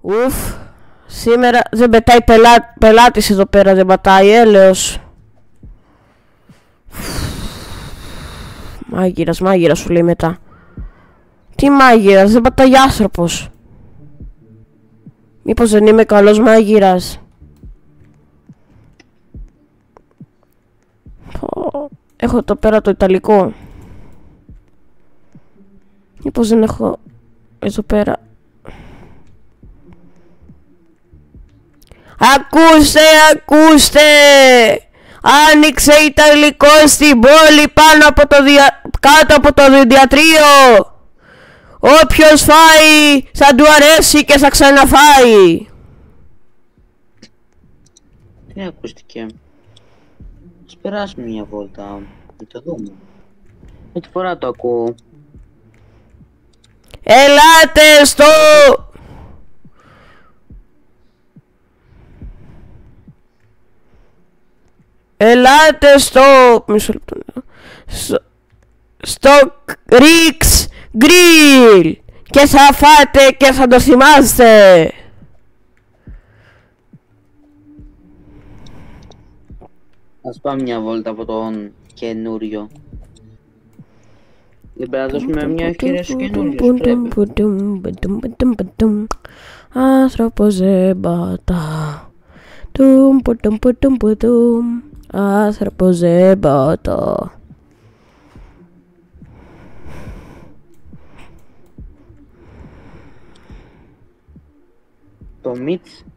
Ουφ. Σήμερα δεν πετάει πελάτης εδώ πέρα, δεν πατάει, έλεος. Μάγειρας σου λέει μετά. Τι μάγειρας, δεν πατάει άνθρωπος. Μήπως δεν είμαι καλός μάγειρας? Έχω εδώ πέρα το ιταλικό. Μήπως δεν έχω εδώ πέρα. Ακούστε! Άνοιξε ιταλικό στην πόλη κάτω από το διατρείο. Όποιος φάει θα του αρέσει και θα ξαναφάει. Τι ακούστηκε? Ας περάσουμε μια βόλτα να το δούμε. Πρώτη φορά το ακούω. Ελάτε στο... Ελάτε στο... Μισό λεπτό. Στο Ρίξ Γκριλ και θα φάτε και θα το θυμάστε. Ας πάμε μια βόλτα από τον καινούριο. Δεν πρέπει να δώσουμε μια ευκαιρία στους καινούριους, πρέπει. Άνθρωπος δεν πατά. Άνθρωπος δεν πατά.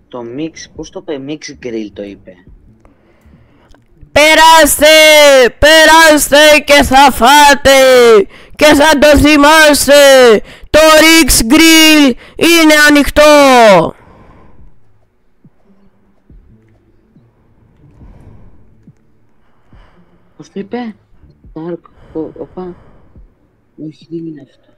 Το μίξ, πώς το είπε? Μίξ γκριλ το είπε. Περάστε και θα φάτε και θα το θυμάστε. Το Ρίξ Γκριλ είναι ανοιχτό. Πώς το είπε? Όχι, δεν είναι αυτό.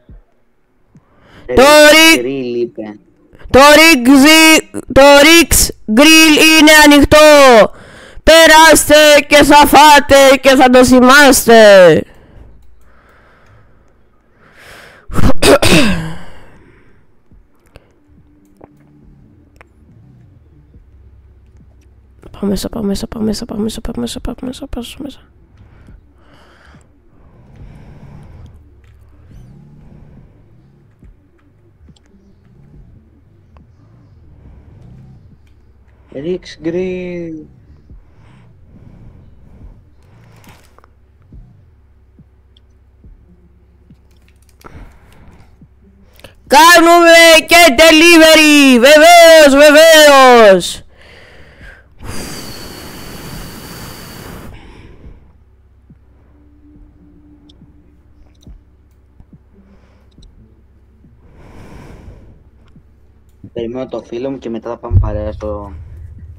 Το Ρίξ Γκριλ είναι ανοιχτό. Περάστε και θα φάτε και θα το θυμάστε. Πάω μέσα. Ρίξ Γκριλ. Κάνουμε και delivery, βεβαίως. Περιμένω το φίλο μου και μετά θα πάμε παρέα στο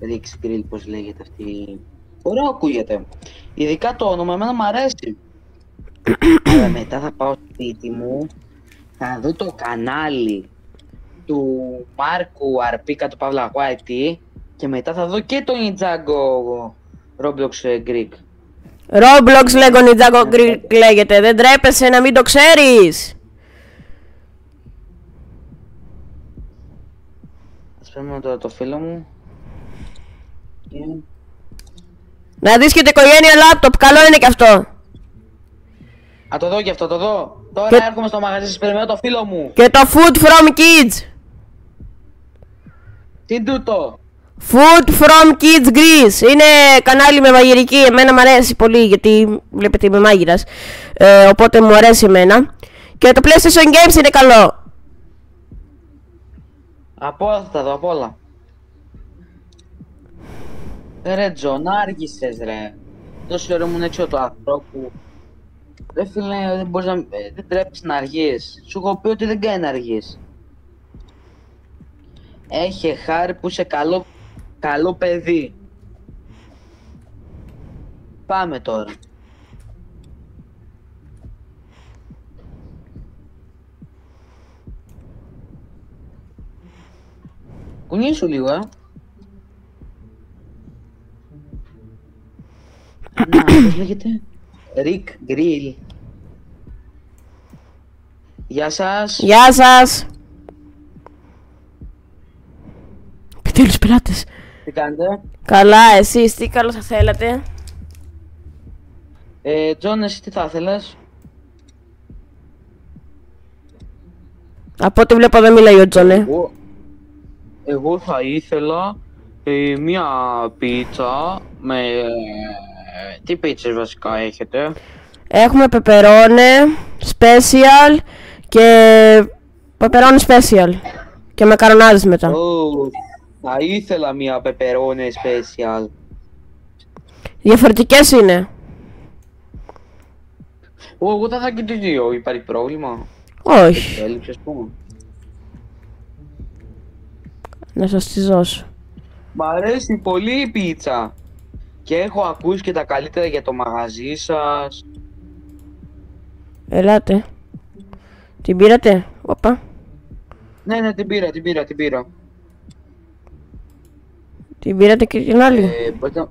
Ρίξ Γκριλ, πώς λέγεται αυτή. Ωραίο ακούγεται. Ειδικά το όνομα, εμένα μου αρέσει. Αλλά μετά θα πάω σπίτι μου, θα δω το κανάλι του Μάρκου Αρπίκα του Παύλα YT και μετά θα δω και το Ninjago Roblox Greek. Roblox λέγω Ninjago Greek λέγεται, δεν τρέπεσαι να μην το ξέρεις. Ας παίρνουμε τώρα το φίλο μου. Να δεις και το οικογένεια λάπτοπ, καλό είναι και αυτό. Α, το δω και αυτό, το δω. Τώρα έρχομαι στο μαγαζί σας, περιμένω το φίλο μου. Και το Food from Kids. Τι τούτο? Food from Kids Greece. Είναι κανάλι με μαγειρική, εμένα μου αρέσει πολύ γιατί βλέπετε είμαι μάγειρας. Οπότε μου αρέσει εμένα. Και το PlayStation Games είναι καλό. Από όλα θα τα δω, από όλα. Ρε Τζον, άργησες ρε. Τόση ώρα ήμουν έξω του ανθρώπου. Ρε φίλε, δεν μπορείς να... δεν τρέπεις να αργείς. Σου έχω πει ότι δεν κάνει να αργείς. Έχει χάρη που είσαι καλό παιδί. Πάμε τώρα. Κουνήσου λίγο, Να, πώς λέγεται? Ρίξ Γκριλ. Γεια σας. Γεια σας. τέλους πελάτες. Τι κάνετε? Καλά, εσείς τι καλό θα θέλατε? Τζον, εσύ τι θα ήθελες? Από ό,τι βλέπω δεν μιλάει ο Τζον, Εγώ θα ήθελα μία πίτσα με... τι πίτσες βασικά έχετε? Έχουμε πεπερόνε, special και πεπερόνε special και μακαρονάδες μετά. Θα ήθελα μία πεπερόνε special. Διαφορετικές είναι. Εγώ θα ήθελα και τις δύο, υπάρχει πρόβλημα? Όχι, Έλλειψη, ας πούμε. να σας τις δώσω. Μ' αρέσει πολύ η πίτσα. Και έχω ακούσει και τα καλύτερα για το μαγαζί σας. Ελάτε. Την πήρατε? Οπα. Ναι, την πήρα. Την πήρατε και την άλλη? Μπορείτε...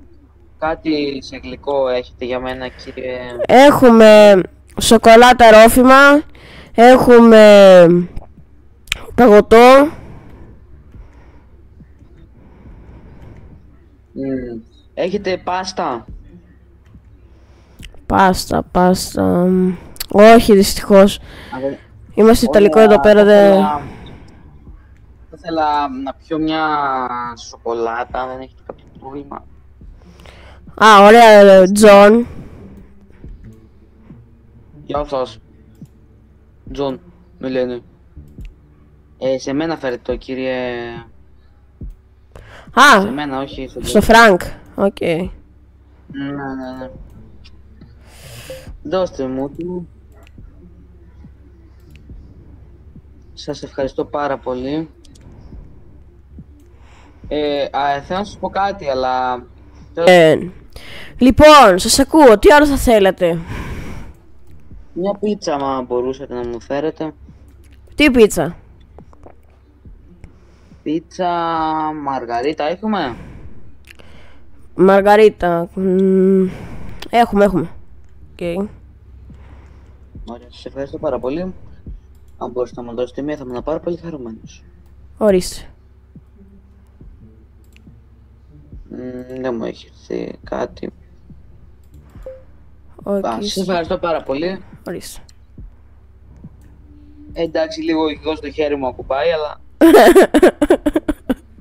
Κάτι σε γλυκό έχετε για μένα, κύριε? Έχουμε σοκολάτα ρόφημα. Έχουμε παγωτό. Έχετε πάστα? Πάστα. Όχι, δυστυχώς. Είμαστε ιταλικό εδώ πέρα, Θα ήθελα να πιω μια σοκολάτα, δεν έχετε κάποιο πρόβλημα? Α, ωραία, Τζον. Γεια σας. Τζον, με λένε. Σε μένα φέρετε το, κύριε. Α, Σε μένα, όχι στο Φρανκ. Οκ. Ναι. Δώστε μου το. Σας ευχαριστώ πάρα πολύ. Θέλω να σας πω κάτι, αλλά... Λοιπόν, σας ακούω. Τι άλλο θα θέλατε? Μια πίτσα, μα μπορούσατε να μου φέρετε? Τι πίτσα? Πίτσα μαργαρίτα έχουμε? Μαργαρίτα. Έχουμε. Okay. Ωραία, σας ευχαριστώ πάρα πολύ. Αν μπορούσατε να μου δώσετε μία, θα ήμουν πάρα πολύ χαρούμενος. Ορίστε. Δεν μου έχει έρθει κάτι. Okay. Σας ευχαριστώ πάρα πολύ. Ορίστε. Εντάξει, λίγο εγώ στο χέρι μου ακουμπάει, αλλά...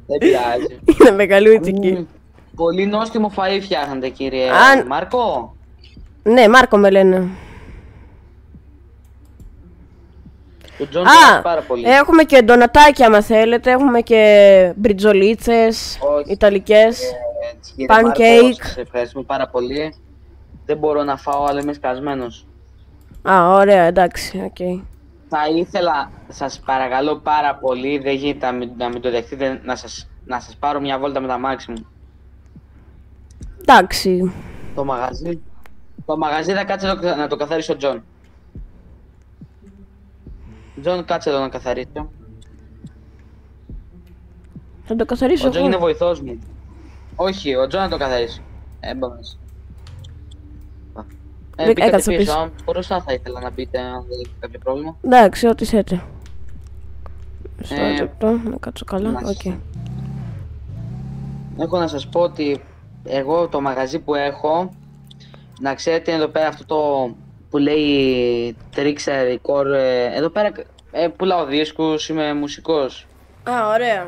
δεν πειράζει. Είναι μεγαλούτσικη. Πολύ νόστιμο φαΐ φτιάχνετε, κύριε Μάρκο. Ναι, Μάρκο με λένε. Το Τζον πάρα πολύ. Έχουμε και ντονατάκια άμα θέλετε. Έχουμε και μπριτζολίτσες, ιταλικές, pancake. Σας ευχαριστούμε πάρα πολύ. Δεν μπορώ να φάω, αλλά είμαι σκασμένος. Α, ωραία, εντάξει, οκ. Θα ήθελα, σας παρακαλώ πάρα πολύ, δεν γίνεται να μην το δεχτείτε, να σας πάρω μια βόλτα με τα μάξι μου. Εντάξει. Το μαγαζί θα κάτσε να το καθαρίσει ο Τζον. Τζον, κάτσε εδώ να καθαρίσει. Θα το καθαρίσω Ο Τζον εγώ. είναι βοηθός μου. Όχι, ο Τζον να το καθαρίσει. Έμπαμες. Μπήκατε πίσω. Μπροστά θα ήθελα να μπείτε αν δεν έχει κάποιο πρόβλημα. Εντάξει, ό,τι θέτε. Στο λεπτό, να κάτσω καλά. Οκ. Έχω να σας πω ότι εγώ το μαγαζί που έχω, να ξέρετε εδώ πέρα αυτό το που λέει Trixer Record, εδώ πέρα πουλάω δίσκους, είμαι μουσικός. Α, ωραία.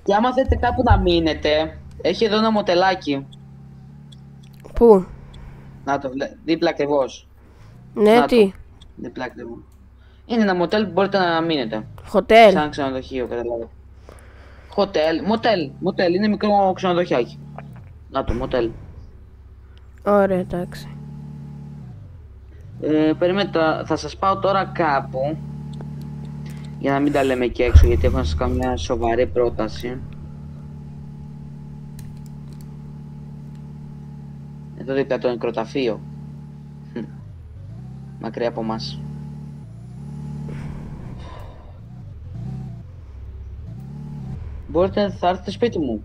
Και άμα θέλετε κάπου να μείνετε, έχει εδώ ένα μοτελάκι. Πού? Να το δίπλα ακριβώς. Ναι, τι? Δίπλα ακριβώς. Είναι ένα μοτέλ που μπορείτε να μείνετε. Χοτέλ. Σαν ξενοδοχείο, καταλάβετε. Μοτέλ, είναι μικρό ξενοδοχιάκι. Να το, μοτέλ. Ωραία, εντάξει. Περιμένετε, θα σας πάω τώρα κάπου. Για να μην τα λέμε και έξω, γιατί έχω να σας κάνω μια σοβαρή πρόταση. Εδώ δίπλα το νεκροταφείο. Μακριά από μας. Μπορείτε, θα έρθετε σπίτι μου.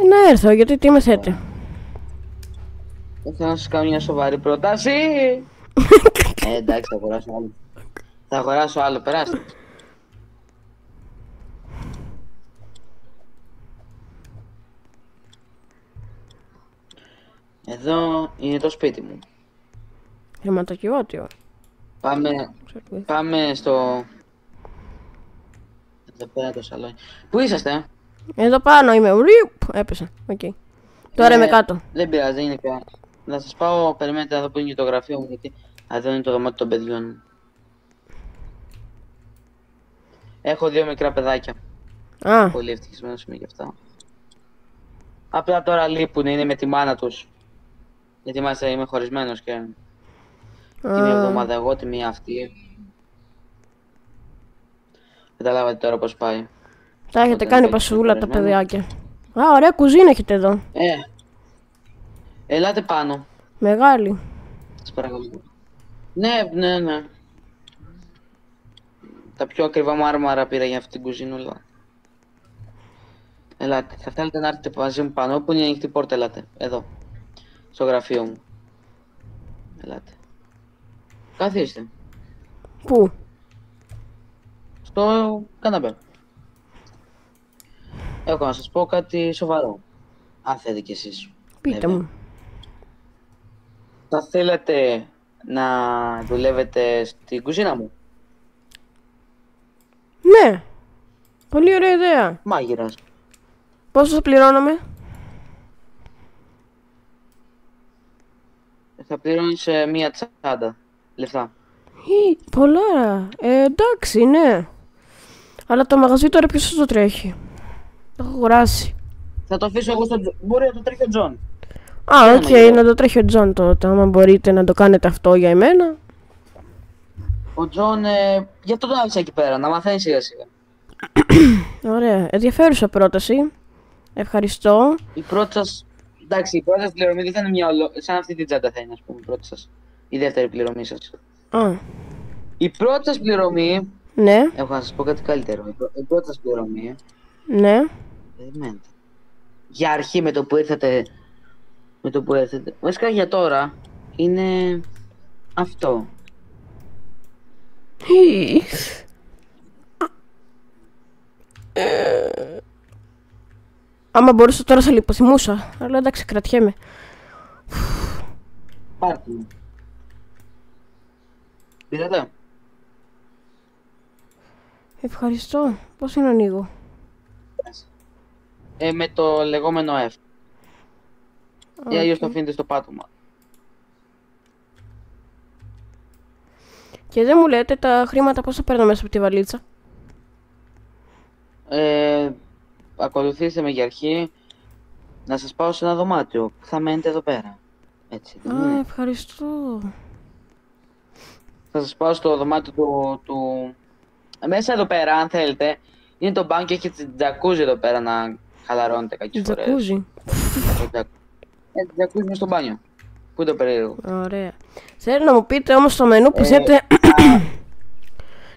Να έρθω, γιατί τι με θέτε? Θέλω να σας κάνω μια σοβαρή πρόταση. Εντάξει, θα αγοράσω άλλο. Θα αγοράσω άλλο, περάστε. Εδώ είναι το σπίτι μου. Χρηματοκιβώτιο. Πάμε στο... Εδώ πέρα το σαλόνι. Πού είσαστε? Εδώ πάνω είμαι. Έπεσα. Okay. Τώρα είμαι κάτω. Δεν πειράζει, δεν είναι πια. Να σας πάω, περιμένετε εδώ που είναι και το γραφείο μου, γιατί εδώ είναι το δωμάτιο των παιδιών. Έχω 2 μικρά παιδάκια. Α, Πολύ ευτυχισμένος είμαι γι' αυτά. Απλά τώρα λείπουν, είναι με τη μάνα τους. Γιατί είμαι χωρισμένος και... Τη μία εβδομάδα εγώ, τη μία αυτή. Καταλάβατε τώρα πώς πάει. τα έχετε Όταν κάνει είναι πασούλα τα χωρισμένο. παιδιάκια. Α, ωραία κουζίνα έχετε εδώ. Ελάτε πάνω. Μεγάλη. Σας παρακαλώ. Ναι. Τα πιο ακριβά μάρμαρα πήρα για αυτή την κουζίνουλα. Ελάτε, θα θέλετε να έρθετε μαζί μου πάνω, όπου είναι η ανοιχτή πόρτα, ελάτε. Εδώ. Στο γραφείο μου. Ελάτε. Καθίστε. Πού? Στο καναπέ. Έχω να σας πω κάτι σοβαρό. Αν θέλετε κι εσείς. Πείτε βέβαια. μου. Θα θέλετε να δουλεύετε στην κουζίνα μου? Ναι. Πολύ ωραία ιδέα. Μάγειρας. Πόσο θα πληρώνομαι? Θα πληρώνεις μία τσάντα λεφτά. Πολλά. Εντάξει, ναι. Αλλά το μαγαζί τώρα ποιος το τρέχει? Το έχω αγοράσει. Θα το αφήσω εγώ στον Τζον. Μπορεί να το τρέχει ο Τζον. Α, οκ, να το τρέχει ο Τζον τότε. Άμα μπορείτε να το κάνετε αυτό για εμένα. Ο Τζον, γι' αυτό τον άφησα εκεί πέρα, να μαθαίνει σιγά σιγά. Ωραία. Ενδιαφέρουσα πρόταση. Ευχαριστώ. Η πρώτη σας, εντάξει, η πρώτη σας πληρωμή δεν θα είναι μια σαν αυτή την τσάντα θα είναι, ας πούμε, η πρώτη σας. Η δεύτερη πληρωμή σας. Α, Η πρώτη σας πληρωμή, ναι, έχω να σας πω κάτι καλύτερο. Η πρώτη σας πληρωμή, ναι. περιμένετε. Για αρχή με το που ήρθατε, βασικά για τώρα, είναι αυτό. Άμα μπορούσα τώρα θα λιποθυμούσα. Αλλά εντάξει, κρατιέμαι. Πάρτε μου. Πήρατε. Ευχαριστώ. Πώς είναι ανοίγω? Με το λεγόμενο F. Ή αλλιώς το αφήνετε στο πάτωμα. Και δεν μου λέτε τα χρήματα πώς θα παίρνω μέσα από τη βαλίτσα? Ακολουθήστε με για αρχή να σας πάω σε ένα δωμάτιο που θα μένετε εδώ πέρα. Έτσι, δεν Α, είναι? ευχαριστώ. Θα σας πάω στο δωμάτιο του... Μέσα εδώ πέρα, αν θέλετε, είναι το μπάνκο και έχει τζακούζι εδώ πέρα να χαλαρώνετε κάποιες φορές. Τζακούζι. Τζακούζι μες στο μπάνιο. Πού είναι το περίεργο? Ωραία. Θέλω να μου πείτε όμως το μενού που θέτε...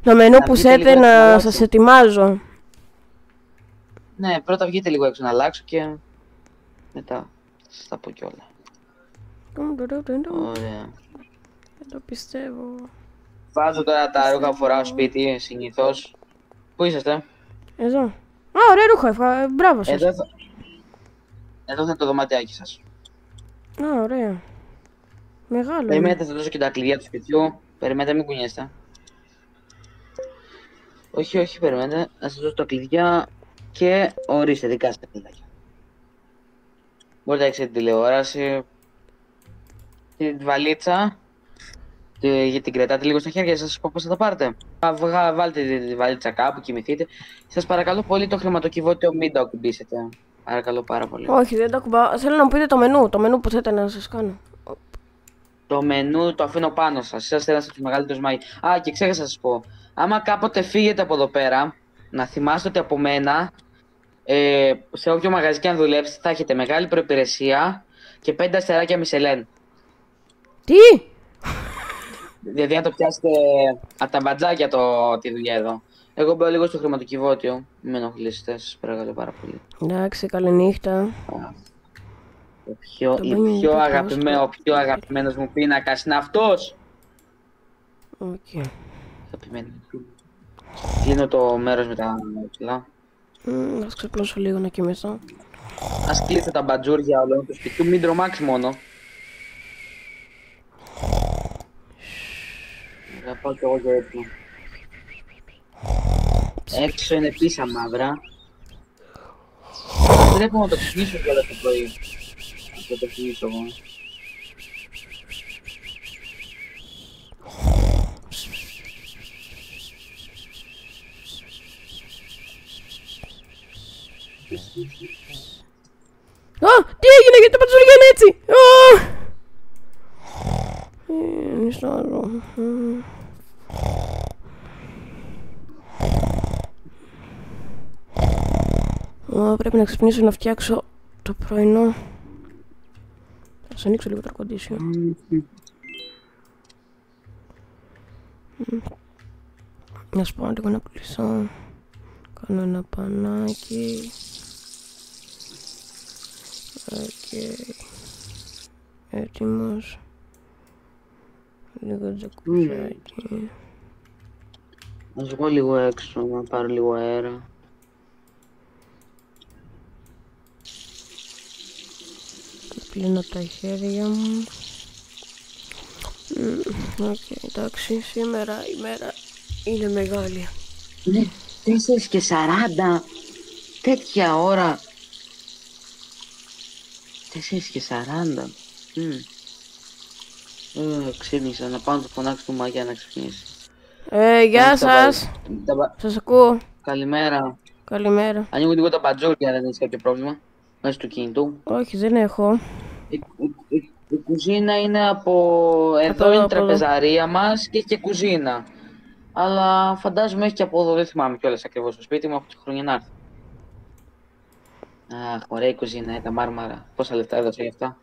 το μενού που βγείτε θέτε λίγο να να αλλάξω. σας ετοιμάζω. Ναι, πρώτα βγείτε λίγο έξω να αλλάξω και μετά θα σας τα πω κιόλα. Ωραία. Δεν το πιστεύω. Βάζω τώρα τα ρούχα που φοράω σπίτι, συνήθως. Πού είσαστε? Εδώ. Α, ωραία ρούχα. Μπράβο σας. Εδώ θα είναι το δωματιάκι σας. Α, ωραία. Μεγάλο. Περιμένετε, θα δώσω και τα κλειδιά του σπιτιού. Περιμένετε, μην κουνιέστε. Όχι, περιμένετε. Να σας δώσω τα κλειδιά και ορίστε, δικά σας τα κλειδάκια. Μπορείτε να έχετε την τηλεόραση, τη βαλίτσα, γιατί την κρατάτε λίγο στα χέρια σας, πώς θα τα πάρετε. Βάλτε τη βαλίτσα κάπου, κοιμηθείτε. Σας παρακαλώ πολύ, το χρηματοκιβώτιο μην το ακουμπήσετε. Παρακαλώ πάρα πολύ. Όχι, δεν το ακουμπάω. Θέλω να μου πείτε το μενού. Το μενού που θέλετε να σας κάνω. Το μενού το αφήνω πάνω σας. Είσαστε ένας από τους μεγαλύτερους μάγοι. Α, και ξέχασα να σας πω. Άμα κάποτε φύγετε από εδώ πέρα, να θυμάστε ότι από μένα, σε όποιο μαγαζί και αν δουλέψετε, θα έχετε μεγάλη προϋπηρεσία και 5 αστεράκια Μισελέν. Τι! Δηλαδή, αν το πιάσετε από τα μπατζάκια τη δουλειά εδώ. Εγώ μπαίνω λίγο στο χρηματοκιβώτιο. Μην με ενοχλήσετε, σας παρακαλώ πάρα πολύ. Εντάξει, καληνύχτα. Ο πιο αγαπημένος μου πίνακας είναι αυτός. Okay. Κλείνω το μέρος με τα κιλά. Ας ξεπλώσω λίγο να κοιμηθώ. Ας κλείσετε τα μπατζούρια όλων του σπιτιού, μην τρομάξει μόνο. Θα πάω κι εγώ για ύπνο. Έξω είναι πίσα μαύρα. Δεν έχω να το ξυπνήσω κιόλας το πρωί. Θα το ξυπνήσω εγώ. Α, τι έγινε, γιατί τα πατσουριάνε έτσι. Νιστάζω. Πρέπει να ξυπνήσω να φτιάξω το πρωινό. Θα σας ανοίξω λίγο το air condition. Να σπάω λίγο να πλήσω. Κάνω ένα πανάκι. Okay. Έτοιμος. Λίγο τζακουζάκι. Να βγω λίγο έξω, να πάρω λίγο αέρα. Πλύνω τα χέρια μου. Εντάξει, σήμερα η μέρα είναι μεγάλη. Ναι, 4:40. Τέτοια ώρα. 4:40. Ξύπνησα, να πάω να το φωνάξω του Μάγια να ξυπνήσει. Γεια σας. Σας ακούω. Καλημέρα. Καλημέρα. Ανοίγω λίγο τα μπατζόρια, δεν έχεις κάποιο πρόβλημα μέσα του κινητού. Όχι, δεν έχω. Η κουζίνα είναι από εδώ, είναι η τραπεζαρία μας και έχει και κουζίνα. Αλλά φαντάζομαι έχει και από εδώ, δεν θυμάμαι κιόλας ακριβώς στο σπίτι μου, από τη χρονιά να έρθει. Αχ, ωραία η κουζίνα, τα μάρμαρα. Πόσα λεφτά έδωσα γι' αυτά.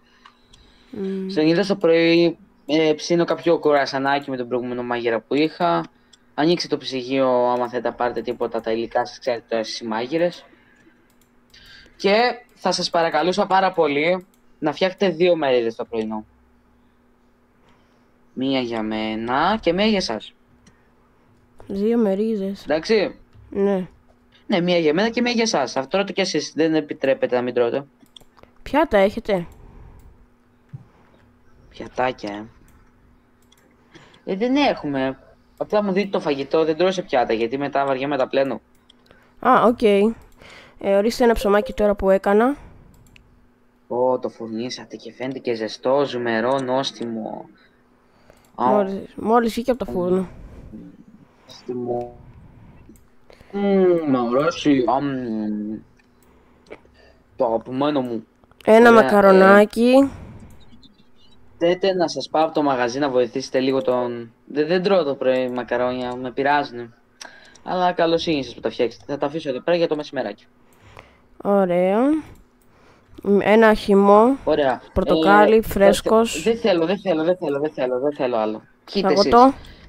Στον είδα το πρωί, ψήνω κάποιο κουρασανάκι με τον προηγούμενο μάγειρα που είχα. Ανοίξτε το ψυγείο άμα θέλετε να πάρετε τίποτα τα υλικά σας, ξέρετε τώρα εσείς οι μάγειρες. Και θα σας παρακαλούσα πάρα πολύ να φτιάξετε 2 μερίδες το πρωινό. Μία για μένα και μία για εσάς. 2 μερίδες. Εντάξει. Ναι. Ναι, μία για μένα και μία για εσάς. Αυτό τρώτε κι εσείς, δεν επιτρέπετε να μην τρώτε. Πιάτα έχετε? Πιατάκια, δεν έχουμε. Απλά μου δείτε το φαγητό, δεν τρώω σε πιάτα, γιατί μετά βαριέμαι τα πλένω. Α, οκ. Ορίστε ένα ψωμάκι τώρα που έκανα. Το φουρνίσατε και φαίνεται και ζεστό, ζουμερό, νόστιμο. Μόλις βγήκε από το φούρνο. Νόστιμο. Μ' αρέσει. Το αγαπημένο μου. Ένα μακαρονάκι. Θέλετε να σας πάω από το μαγαζί να βοηθήσετε λίγο τον... Δεν τρώω το πρωί μακαρόνια, με πειράζουν. Αλλά καλοσύνη σας που τα φτιάξετε. Θα τα αφήσω εδώ πέρα για το μεσημεράκι. Ωραία. Ένα χυμό. Ωραία. Πορτοκάλι, φρέσκος. Δεν θέλω άλλο. Κοίτα εσείς.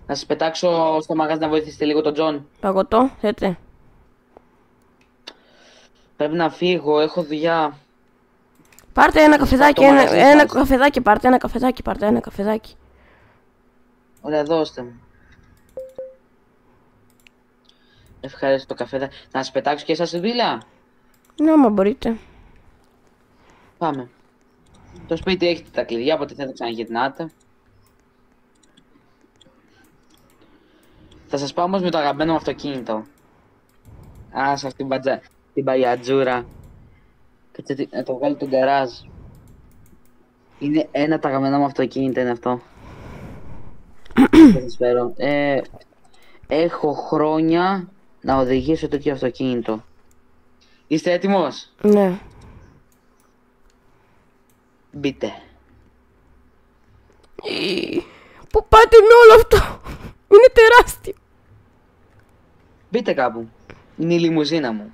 Να σας πετάξω στο μαγαζί να βοηθήσετε λίγο τον Τζον. Παγωτό, θέλετε? Πρέπει να φύγω, έχω δουλειά. Πάρτε ένα καφεδάκι, ένα καφεδάκι, πάρτε ένα καφεδάκι. Ωραία, δώστε μου. Ευχαριστώ το καφεδάκι. Να σας πετάξω και εσάς στη δουλειά. Ναι, άμα μπορείτε. Πάμε. Το σπίτι έχετε τα κλειδιά, οπότε θα ξαναγυρνάτε. Θα σας πάω όμως με το αγαπημένο μου αυτοκίνητο. Σε αυτήν την παλιατζούρα. Κάτσε να το βγάλω το γκαράζ. Είναι ένα τα αγαπημένα μου αυτοκίνητα, είναι αυτό. Θα σας φέρω. Έχω χρόνια να οδηγήσω τέτοιο αυτοκίνητο. Είστε έτοιμος? Ναι. Μπείτε. Πού πάτε με όλο αυτό? Είναι τεράστιο. Μπείτε κάπου. Είναι η λιμουζίνα μου.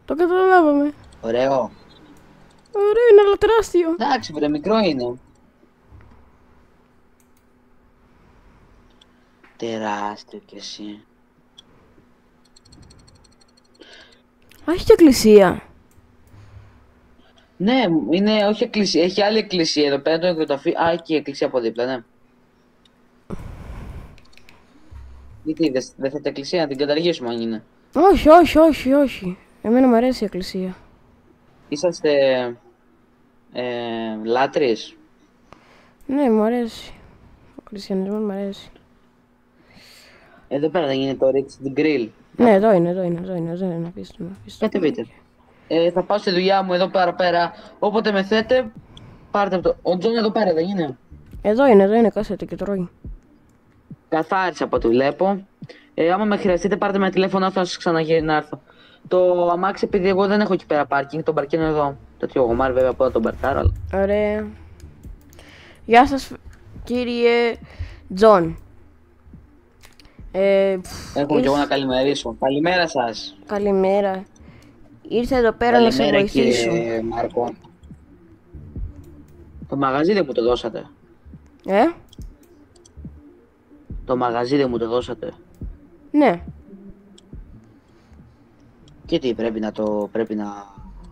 Το καταλάβαμε. Ωραίο. Ωραίο είναι, αλλά τεράστιο. Εντάξει, βρε, μικρό είναι. Τεράστιο κι εσύ. Έχει και εκκλησία. Ναι, είναι όχι εκκλησία. Έχει άλλη εκκλησία εδώ πέρα, το εκδοταφείο. Εκεί η εκκλησία από δίπλα, ναι. Γιατί δεν θέλετε εκκλησία, να την καταργήσουμε αν είναι? Όχι. Εμένα μου αρέσει η εκκλησία. Είσαστε λάτρεις? Ναι, μου αρέσει. Ο χριστιανισμός μου αρέσει. Εδώ πέρα δεν είναι το Ritz Grill. Ναι, εδώ είναι, αφήστε με. Κατεβείτε. Θα πάω στη δουλειά μου εδώ πέρα. Όποτε με θέτε, πάρτε το. Ο Τζον εδώ πέρα δεν είναι? Εδώ είναι, κάθεται και τρώει. Καθάρισα από ό,τι βλέπω. Άμα με χρειαστείτε, πάρτε με τηλέφωνο να σας ξανάρθω. Το αμάξι, επειδή εγώ δεν έχω εκεί πέρα πάρκινγκ, τον παρκίνω εδώ. Το τριογωμάρι βέβαια από τον παρκάρω, αλλά... Ωραία. Γεια σας, κύριε Τζον. Έχω κι εγώ να καλημερίσω. Καλημέρα σας. Καλημέρα. Ήρθα εδώ πέρα να σε βοηθήσω. Κύριε Μάρκο. Το μαγαζί δεν μου το δώσατε. Το μαγαζί δεν μου το δώσατε. Ναι. Και τι, πρέπει να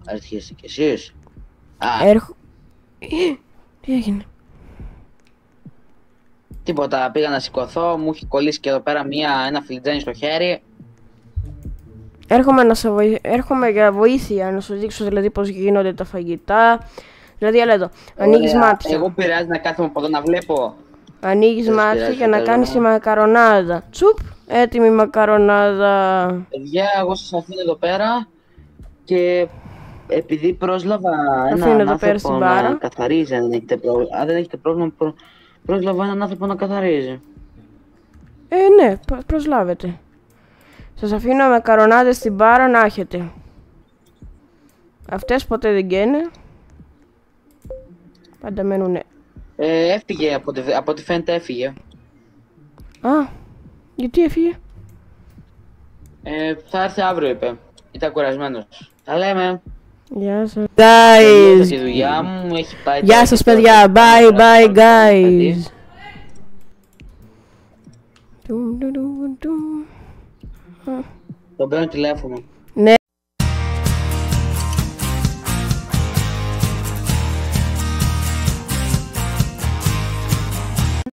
έρθετε κι εσείς? Τι έγινε? Τίποτα, πήγα να σηκωθώ, μου έχει κολλήσει και εδώ πέρα ένα φλιτζάνι στο χέρι. Έρχομαι για βοήθεια, να σου δείξω δηλαδή πώς γίνονται τα φαγητά. Δηλαδή, έλα εδώ, ανοίγεις μάτια. Εγώ πειράζει να κάθομαι από εδώ να βλέπω. Ανοίγεις μάτια για να κάνεις τη μακαρονάδα. Τσουπ, έτοιμη μακαρονάδα. Παιδιά, εγώ σας αφήνω εδώ πέρα και επειδή πρόσλαβα έναν άνθρωπο να καθαρίζει, αν δεν έχετε πρόβλημα, πρόσλαβα έναν άνθρωπο να καθαρίζει. Ναι, προσλάβετε. Σας αφήνω μακαρονάδες στην μπάρα να έχετε. Αυτές ποτέ δεν καίνε. Πάντα μένουνε. Έφυγε, από ό,τι φαίνεται έφυγε. Α, γιατί έφυγε? Θα έρθει αύριο, είπε. Ήταν κουρασμένος. Τα λέμε. Γεια σας. Guys. Στη δουλειά μου έχει πάει. Γεια σας, παιδιά. Bye, bye, guys. Τον παίρνω τηλέφωνο.